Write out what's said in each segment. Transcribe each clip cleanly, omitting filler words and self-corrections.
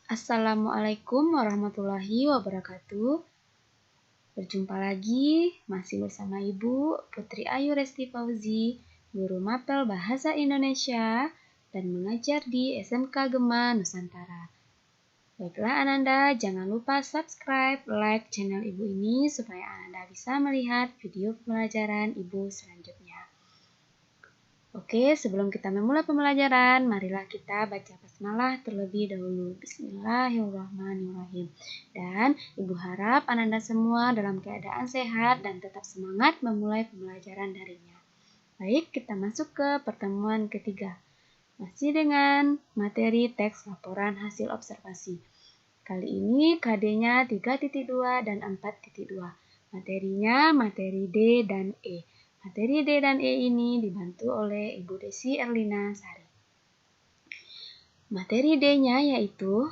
Assalamualaikum warahmatullahi wabarakatuh. Berjumpa lagi, masih bersama Ibu Putri Ayu Resti Fauzi, Guru Mapel Bahasa Indonesia dan mengajar di SMK Gema Nusantara. Baiklah Ananda, jangan lupa subscribe, like channel Ibu ini supaya Ananda bisa melihat video pembelajaran Ibu selanjutnya. Oke, sebelum kita memulai pembelajaran, marilah kita baca basmalah terlebih dahulu. Bismillahirrahmanirrahim. Dan Ibu harap Ananda semua dalam keadaan sehat dan tetap semangat memulai pembelajaran darinya. Baik, kita masuk ke pertemuan ketiga. Masih dengan materi teks laporan hasil observasi. Kali ini KD-nya 3.2 dan 4.2. Materinya materi D dan E. Materi D dan E ini dibantu oleh Ibu Desi Erlina Sari. Materi D-nya yaitu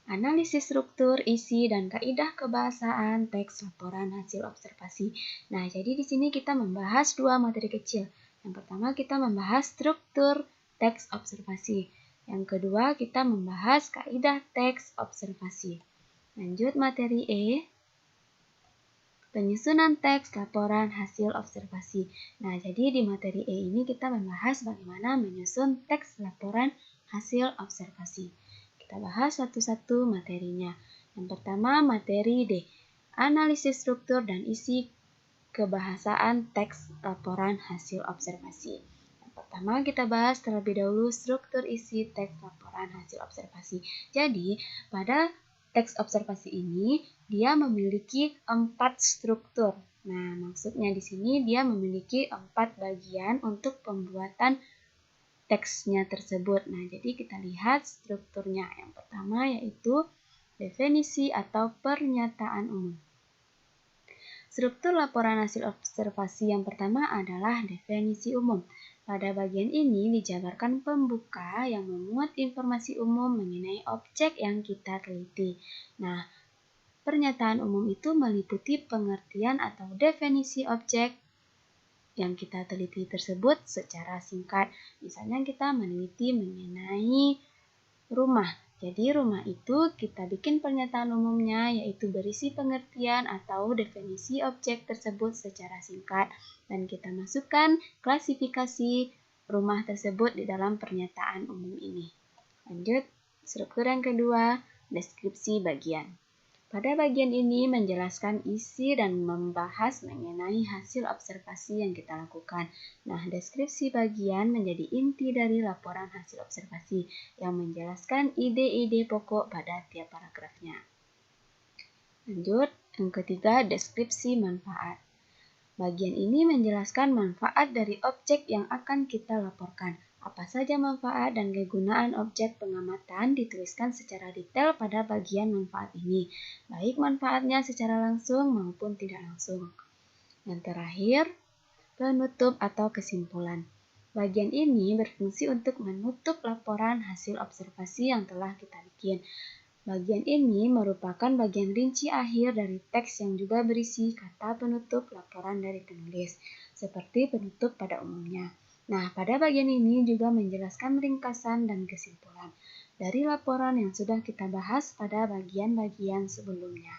analisis struktur, isi, dan kaidah kebahasaan teks laporan hasil observasi. Nah, jadi di sini kita membahas dua materi kecil. Yang pertama kita membahas struktur teks observasi. Yang kedua kita membahas kaidah teks observasi. Lanjut materi E. Penyusunan teks laporan hasil observasi. Nah, jadi di materi E ini kita membahas bagaimana menyusun teks laporan hasil observasi. Kita bahas satu-satu materinya. Yang pertama materi D, analisis struktur dan isi kebahasaan teks laporan hasil observasi. Yang pertama kita bahas terlebih dahulu struktur isi teks laporan hasil observasi. Jadi, pada teks observasi ini dia memiliki 4 struktur. Nah, maksudnya di sini dia memiliki 4 bagian untuk pembuatan teksnya tersebut. Nah, jadi kita lihat strukturnya. Yang pertama yaitu definisi atau pernyataan umum. Struktur laporan hasil observasi yang pertama adalah definisi umum. Pada bagian ini dijabarkan pembuka yang memuat informasi umum mengenai objek yang kita teliti. Nah, pernyataan umum itu meliputi pengertian atau definisi objek yang kita teliti tersebut secara singkat. Misalnya kita meneliti mengenai rumah. Jadi rumah itu kita bikin pernyataan umumnya yaitu berisi pengertian atau definisi objek tersebut secara singkat dan kita masukkan klasifikasi rumah tersebut di dalam pernyataan umum ini. Lanjut, struktur yang kedua, deskripsi bagian. Pada bagian ini menjelaskan isi dan membahas mengenai hasil observasi yang kita lakukan. Nah, deskripsi bagian menjadi inti dari laporan hasil observasi yang menjelaskan ide-ide pokok pada tiap paragrafnya. Lanjut, yang ketiga, deskripsi manfaat. Bagian ini menjelaskan manfaat dari objek yang akan kita laporkan. Apa saja manfaat dan kegunaan objek pengamatan dituliskan secara detail pada bagian manfaat ini, baik manfaatnya secara langsung maupun tidak langsung. Yang terakhir, penutup atau kesimpulan. Bagian ini berfungsi untuk menutup laporan hasil observasi yang telah kita bikin. Bagian ini merupakan bagian rinci akhir dari teks yang juga berisi kata penutup laporan dari penulis, seperti penutup pada umumnya. Nah, pada bagian ini juga menjelaskan ringkasan dan kesimpulan dari laporan yang sudah kita bahas pada bagian-bagian sebelumnya.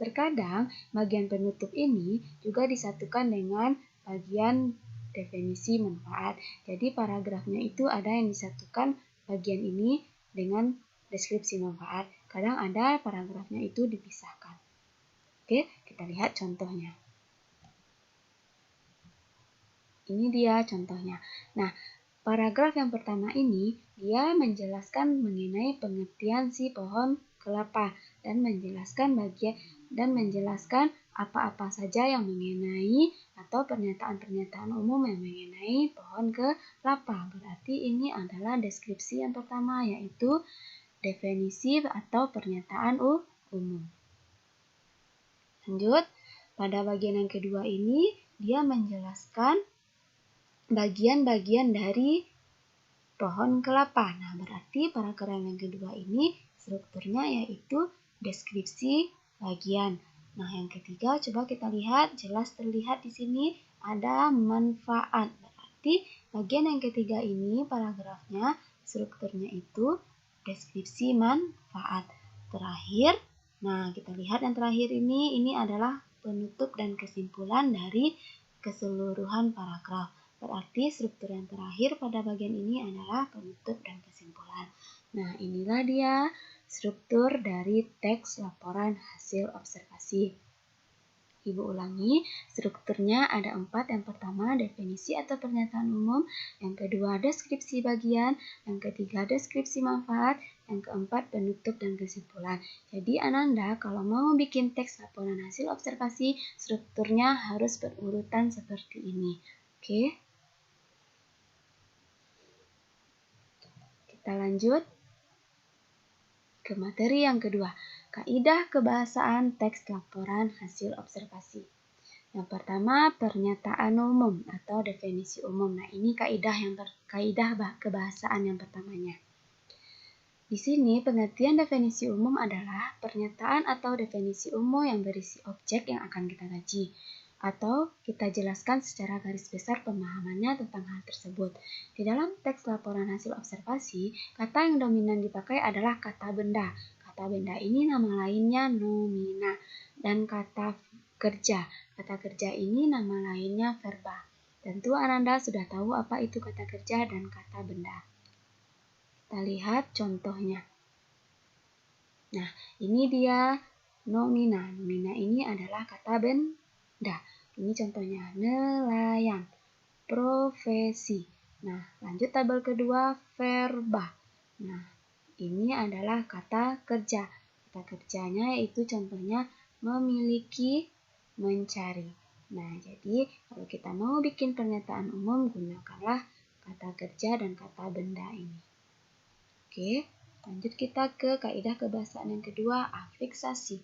Terkadang, bagian penutup ini juga disatukan dengan bagian definisi manfaat. Jadi, paragrafnya itu ada yang disatukan bagian ini dengan deskripsi manfaat. Kadang ada paragrafnya itu dipisahkan. Oke, kita lihat contohnya. Ini dia contohnya. Nah, paragraf yang pertama ini dia menjelaskan mengenai pengertian si pohon kelapa dan menjelaskan apa-apa saja yang mengenai atau pernyataan-pernyataan umum yang mengenai pohon kelapa. Berarti ini adalah deskripsi yang pertama yaitu definisi atau pernyataan umum. Lanjut, pada bagian yang kedua ini dia menjelaskan bagian-bagian dari pohon kelapa. Nah, berarti paragraf yang kedua ini strukturnya yaitu deskripsi bagian. Nah, yang ketiga coba kita lihat, jelas terlihat di sini ada manfaat. Berarti bagian yang ketiga ini paragrafnya strukturnya itu deskripsi manfaat. Terakhir, nah kita lihat yang terakhir ini adalah penutup dan kesimpulan dari keseluruhan paragraf. Berarti struktur yang terakhir pada bagian ini adalah penutup dan kesimpulan. Nah, inilah dia struktur dari teks laporan hasil observasi. Ibu ulangi, strukturnya ada 4. Yang pertama, definisi atau pernyataan umum. Yang kedua, deskripsi bagian. Yang ketiga, deskripsi manfaat. Yang keempat, penutup dan kesimpulan. Jadi, Ananda kalau mau bikin teks laporan hasil observasi, strukturnya harus berurutan seperti ini. Oke? Kita lanjut ke materi yang kedua. Kaidah kebahasaan teks laporan hasil observasi. Yang pertama, pernyataan umum atau definisi umum. Nah, ini kaidah kebahasaan yang pertamanya. Di sini, pengertian definisi umum adalah pernyataan atau definisi umum yang berisi objek yang akan kita kaji, atau kita jelaskan secara garis besar pemahamannya tentang hal tersebut. Di dalam teks laporan hasil observasi, kata yang dominan dipakai adalah kata benda. Kata benda ini nama lainnya nomina, dan kata kerja. Kata kerja ini nama lainnya verba. Tentu Ananda sudah tahu apa itu kata kerja dan kata benda. Kita lihat contohnya. Nah, ini dia nomina. Nomina ini adalah kata benda. Ini contohnya, nelayan, profesi. Nah, lanjut tabel kedua, verba. Nah, ini adalah kata kerja. Kata kerjanya yaitu contohnya memiliki, mencari. Nah, jadi kalau kita mau bikin pernyataan umum, gunakanlah kata kerja dan kata benda ini. Oke, lanjut kita ke kaidah kebahasaan yang kedua, afiksasi.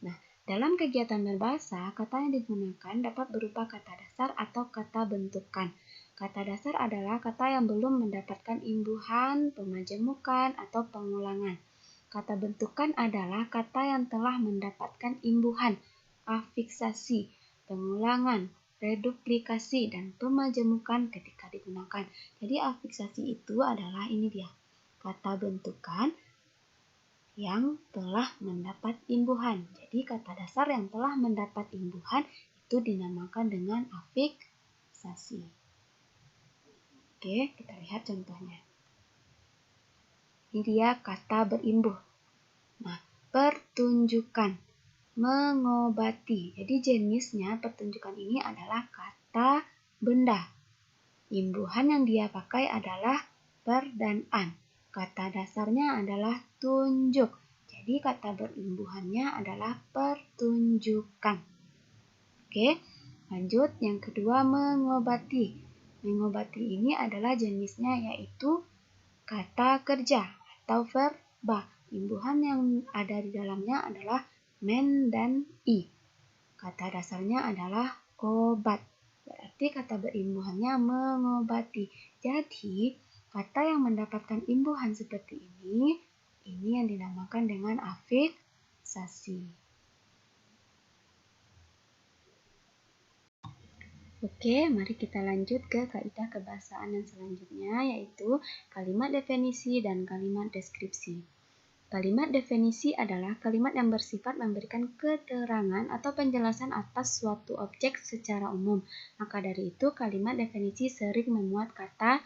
Nah, dalam kegiatan berbahasa, kata yang digunakan dapat berupa kata dasar atau kata bentukan. Kata dasar adalah kata yang belum mendapatkan imbuhan, pemajemukan, atau pengulangan. Kata bentukan adalah kata yang telah mendapatkan imbuhan, afiksasi, pengulangan, reduplikasi, dan pemajemukan ketika digunakan. Jadi afiksasi itu adalah ini dia, kata bentukan yang telah mendapat imbuhan. Jadi kata dasar yang telah mendapat imbuhan itu dinamakan dengan afiksasi. Oke, kita lihat contohnya. Ini dia kata berimbuh. Nah, pertunjukan, mengobati. Jadi jenisnya pertunjukan ini adalah kata benda. Imbuhan yang dia pakai adalah per dan an. Kata dasarnya adalah tunjuk. Jadi kata berimbuhannya adalah pertunjukan. Oke, lanjut yang kedua, mengobati. Mengobati ini adalah jenisnya yaitu kata kerja atau verba. Imbuhan yang ada di dalamnya adalah men dan i. Kata dasarnya adalah obat. Berarti kata berimbuhannya mengobati. Jadi, kata yang mendapatkan imbuhan seperti ini yang dinamakan dengan afiksasi. Oke, mari kita lanjut ke kaidah kebahasaan yang selanjutnya, yaitu kalimat definisi dan kalimat deskripsi. Kalimat definisi adalah kalimat yang bersifat memberikan keterangan atau penjelasan atas suatu objek secara umum. Maka dari itu, kalimat definisi sering memuat kata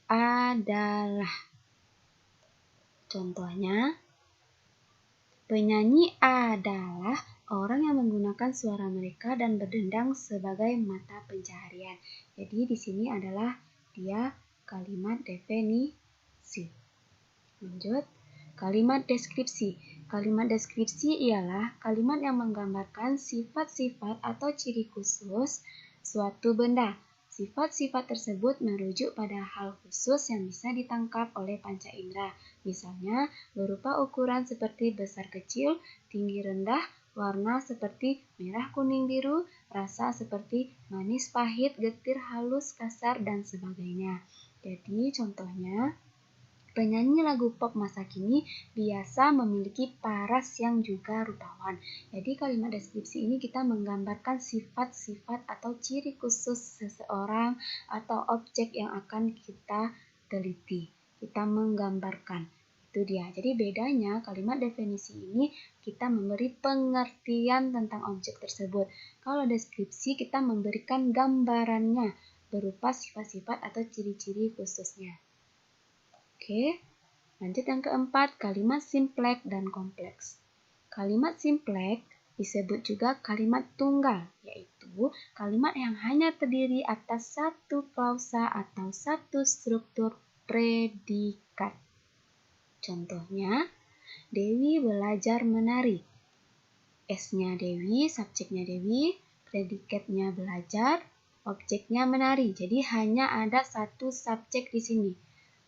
adalah. Contohnya, penyanyi adalah orang yang menggunakan suara mereka dan berdendang sebagai mata pencaharian. Jadi di sini adalah dia kalimat definisi. Lanjut, kalimat deskripsi. Kalimat deskripsi ialah kalimat yang menggambarkan sifat-sifat atau ciri khusus suatu benda. Sifat-sifat tersebut merujuk pada hal khusus yang bisa ditangkap oleh panca indera. Misalnya, berupa ukuran seperti besar kecil, tinggi rendah, warna seperti merah kuning biru, rasa seperti manis pahit, getir halus kasar, dan sebagainya. Jadi contohnya, penyanyi lagu pop masa kini biasa memiliki paras yang juga rupawan. Jadi kalimat deskripsi ini kita menggambarkan sifat-sifat atau ciri khusus seseorang atau objek yang akan kita teliti. Kita menggambarkan. Itu dia. Jadi bedanya kalimat definisi ini kita memberi pengertian tentang objek tersebut. Kalau deskripsi kita memberikan gambarannya berupa sifat-sifat atau ciri-ciri khususnya. Oke, lanjut yang keempat, kalimat simpleks dan kompleks. Kalimat simpleks disebut juga kalimat tunggal, yaitu kalimat yang hanya terdiri atas satu klausa atau satu struktur predikat. Contohnya, Dewi belajar menari. S-nya Dewi, subjeknya Dewi, predikatnya belajar, objeknya menari. Jadi hanya ada satu subjek di sini.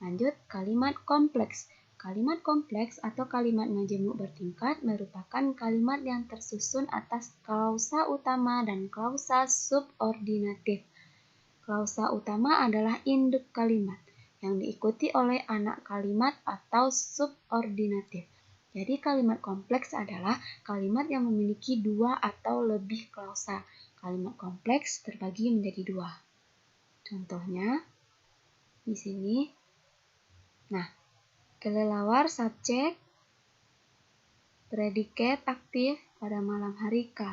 Lanjut, kalimat kompleks. Kalimat kompleks atau kalimat majemuk bertingkat merupakan kalimat yang tersusun atas klausa utama dan klausa subordinatif. Klausa utama adalah induk kalimat yang diikuti oleh anak kalimat atau subordinatif. Jadi kalimat kompleks adalah kalimat yang memiliki dua atau lebih klausa. Kalimat kompleks terbagi menjadi dua. Contohnya di sini. Nah, kelelawar subjek, predikat aktif pada malam hari K.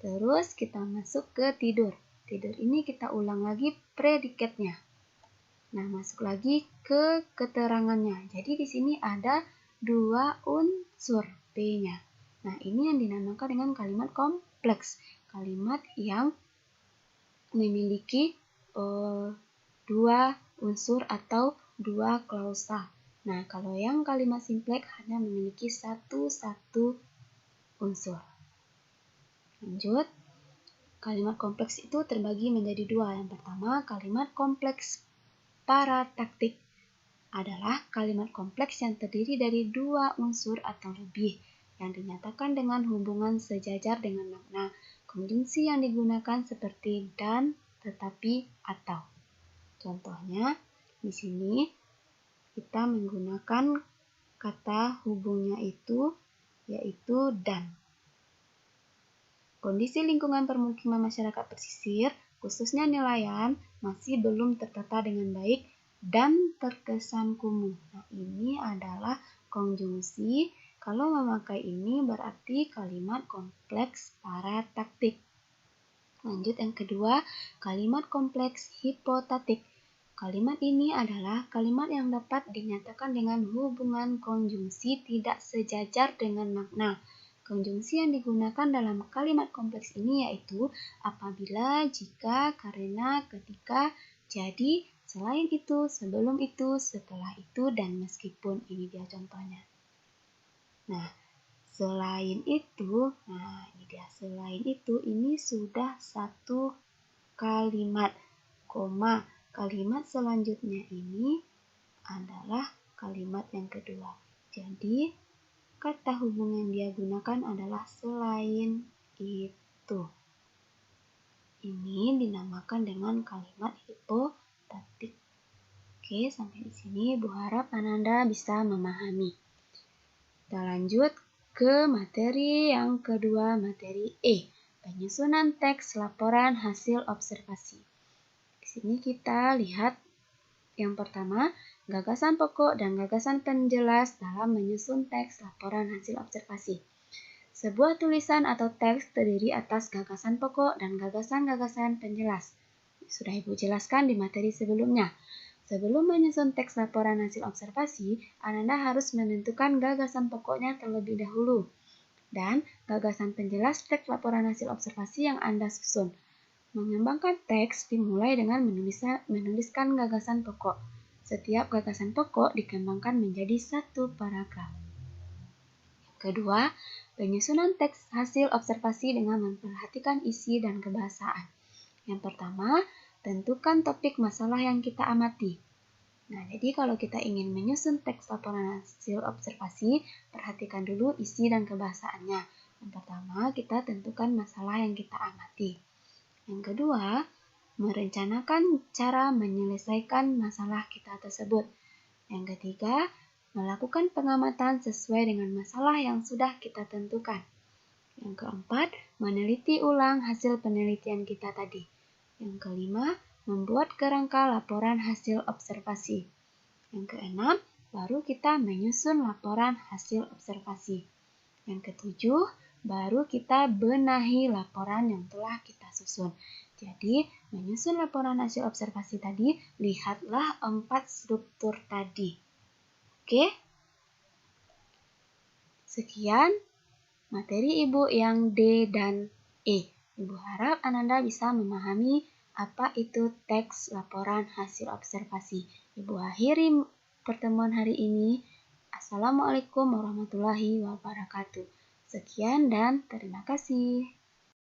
Terus kita masuk ke tidur. Tidur ini kita ulang lagi predikatnya. Nah, masuk lagi ke keterangannya. Jadi di sini ada dua unsur P-nya. Nah, ini yang dinamakan dengan kalimat kompleks. Kalimat yang memiliki dua unsur atau dua klausa. Nah, kalau yang kalimat simpleks hanya memiliki satu unsur. Lanjut, kalimat kompleks itu terbagi menjadi dua. Yang pertama, kalimat kompleks parataktik adalah kalimat kompleks yang terdiri dari dua unsur atau lebih, yang dinyatakan dengan hubungan sejajar dengan makna. Konjungsi yang digunakan seperti dan, tetapi, atau. Contohnya, di sini kita menggunakan kata hubungnya itu, yaitu dan. Kondisi lingkungan permukiman masyarakat pesisir, khususnya nelayan, masih belum tertata dengan baik dan terkesan kumuh. Nah, ini adalah konjungsi. Kalau memakai ini berarti kalimat kompleks parataktik. Lanjut yang kedua, kalimat kompleks hipotatik. Kalimat ini adalah kalimat yang dapat dinyatakan dengan hubungan konjungsi tidak sejajar dengan makna. Konjungsi yang digunakan dalam kalimat kompleks ini yaitu apabila, jika, karena, ketika, jadi, selain itu, sebelum itu, setelah itu, dan meskipun. Ini dia contohnya. Nah, selain itu, ini sudah satu kalimat, koma. Kalimat selanjutnya ini adalah kalimat yang kedua. Jadi, kata hubung yang dia gunakan adalah selain itu. Ini dinamakan dengan kalimat hipotatik. Oke, sampai di sini Ibu harap Ananda bisa memahami. Kita lanjut ke materi yang kedua, materi E. Penyusunan teks laporan hasil observasi. Di sini kita lihat yang pertama, gagasan pokok dan gagasan penjelas dalam menyusun teks laporan hasil observasi. Sebuah tulisan atau teks terdiri atas gagasan pokok dan gagasan-gagasan penjelas. Sudah Ibu jelaskan di materi sebelumnya. Sebelum menyusun teks laporan hasil observasi, Ananda harus menentukan gagasan pokoknya terlebih dahulu. Dan gagasan penjelas teks laporan hasil observasi yang Anda susun. Mengembangkan teks dimulai dengan menuliskan gagasan pokok. Setiap gagasan pokok dikembangkan menjadi satu paragraf. Kedua, penyusunan teks hasil observasi dengan memperhatikan isi dan kebahasaan. Yang pertama, tentukan topik masalah yang kita amati. Nah, jadi kalau kita ingin menyusun teks laporan hasil observasi, perhatikan dulu isi dan kebahasaannya. Yang pertama, kita tentukan masalah yang kita amati. Yang kedua, merencanakan cara menyelesaikan masalah kita tersebut. Yang ketiga, melakukan pengamatan sesuai dengan masalah yang sudah kita tentukan. Yang keempat, meneliti ulang hasil penelitian kita tadi. Yang kelima, membuat kerangka laporan hasil observasi. Yang keenam, baru kita menyusun laporan hasil observasi. Yang ketujuh, baru kita benahi laporan yang telah kita susun. Jadi, menyusun laporan hasil observasi tadi, lihatlah 4 struktur tadi. Oke? Sekian materi Ibu yang D dan E. Ibu harap Ananda bisa memahami apa itu teks laporan hasil observasi. Ibu akhiri pertemuan hari ini. Assalamualaikum warahmatullahi wabarakatuh. Sekian dan terima kasih.